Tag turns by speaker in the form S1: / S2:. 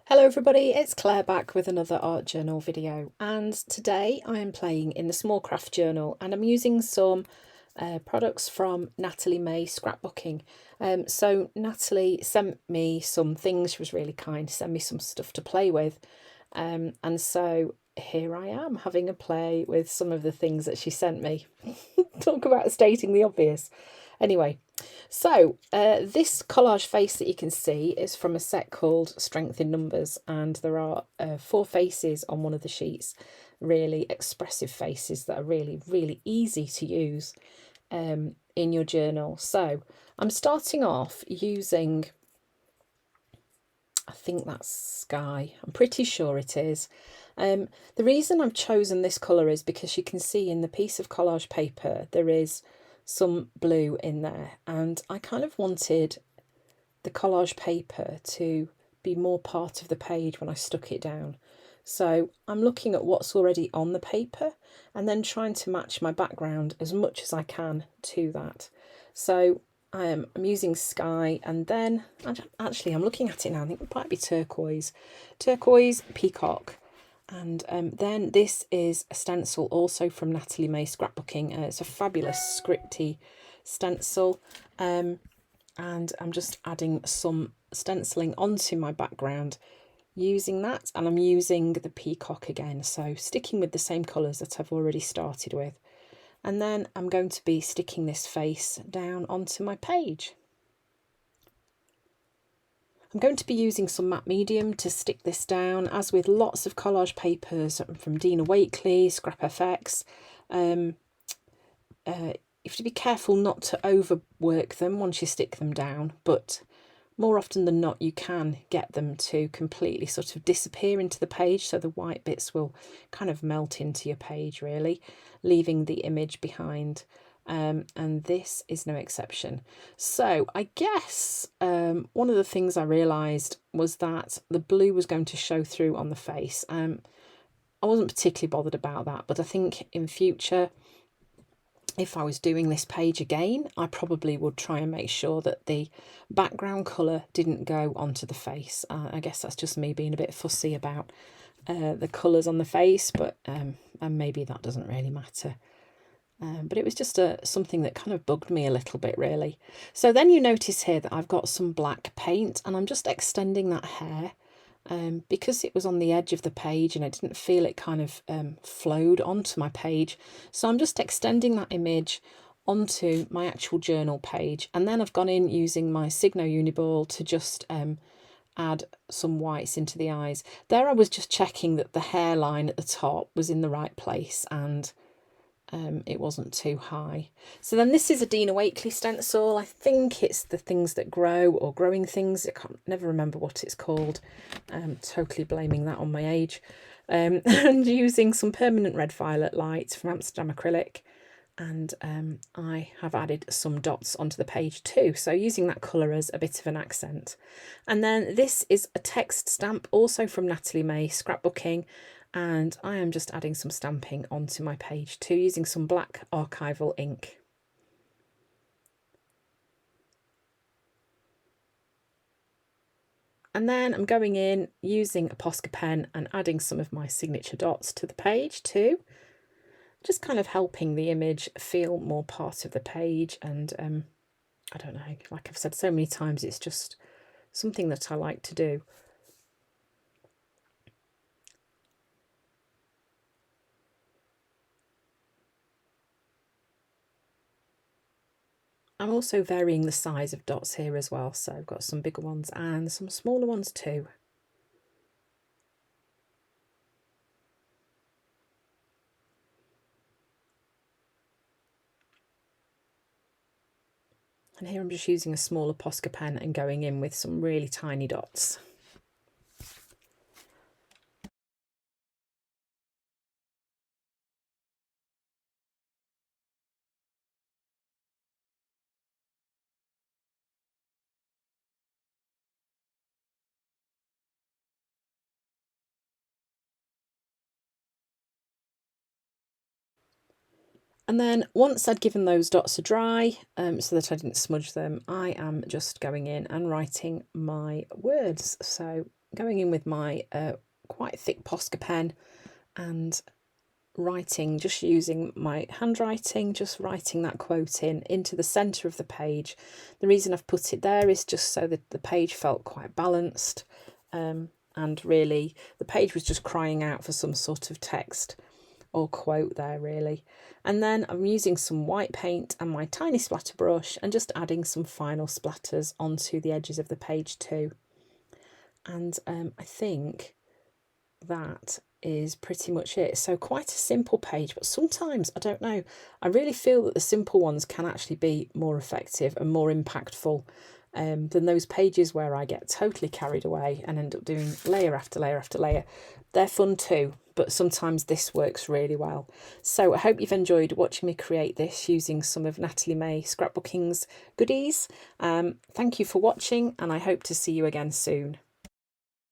S1: Hello everybody, it's Claire back with another art journal video, and today I am playing in the small craft journal and I'm using some products from Natalie May Scrapbooking. So Natalie sent me some things. She was really kind to send me some stuff to play with, and so here I am having a play with some of the things that she sent me. Talk about stating the obvious. Anyway, so this collage face that you can see is from a set called Strength in Numbers, and there are 4 faces on one of the sheets, really expressive faces that are really easy to use in your journal. So I'm starting off using, I think that's Sky, I'm pretty sure it is. The reason I've chosen this colour is because you can see in the piece of collage paper there is some blue in there, and I kind of wanted the collage paper to be more part of the page when I stuck it down. So I'm looking at what's already on the paper and then trying to match my background as much as I can to that. So I'm using Sky, and then actually I'm looking at it now, I think it might be turquoise, peacock. And then this is a stencil also from Natalie May Scrapbooking. It's a fabulous scripty stencil, and I'm just adding some stenciling onto my background using that, and I'm using the peacock again, so sticking with the same colours that I've already started with. And then I'm going to be sticking this face down onto my page. I'm going to be using some matte medium to stick this down, as with lots of collage papers from Dina Wakley, Scrap FX. You have to be careful not to overwork them once you stick them down, but more often than not you can get them to completely sort of disappear into the page, so the white bits will kind of melt into your page really, leaving the image behind. And this is no exception. So I guess one of the things I realised was that the blue was going to show through on the face. I wasn't particularly bothered about that, but I think in future, if I was doing this page again, I probably would try and make sure that the background colour didn't go onto the face. I guess that's just me being a bit fussy about the colours on the face, but and maybe that doesn't really matter. But it was just something that kind of bugged me a little bit really. So then you notice here that I've got some black paint, and I'm just extending that hair because it was on the edge of the page and I didn't feel it kind of flowed onto my page. So I'm just extending that image onto my actual journal page, and then I've gone in using my Signo Uniball to just add some whites into the eyes. There I was just checking that the hairline at the top was in the right place, and it wasn't too high. So then this is a Dina Wakley stencil. I think it's the Things That Grow or Growing Things. I can't never remember what it's called. Totally blaming that on my age. And using some permanent red violet light from Amsterdam Acrylic. And I have added some dots onto the page too, so using that colour as a bit of an accent. And then this is a text stamp also from Natalie May Scrapbooking, and I am just adding some stamping onto my page too, using some black archival ink. And then I'm going in using a Posca pen and adding some of my signature dots to the page too, just kind of helping the image feel more part of the page. And I don't know, like I've said so many times, it's just something that I like to do. I'm also varying the size of dots here as well, so I've got some bigger ones and some smaller ones too. And here I'm just using a smaller Posca pen and going in with some really tiny dots. And then once I'd given those dots a dry, so that I didn't smudge them, I am just going in and writing my words. So going in with my quite thick Posca pen and writing, just using my handwriting, just writing that quote into the centre of the page. The reason I've put it there is just so that the page felt quite balanced, and really the page was just crying out for some sort of text or quote there really. And then I'm using some white paint and my tiny splatter brush and just adding some final splatters onto the edges of the page too. And I think that is pretty much it. So quite a simple page, but sometimes, I don't know, I really feel that the simple ones can actually be more effective and more impactful than those pages where I get totally carried away and end up doing layer after layer after layer. They're fun too, but sometimes this works really well. So I hope you've enjoyed watching me create this using some of Natalie May Scrapbooking's goodies. Thank you for watching, and I hope to see you again soon.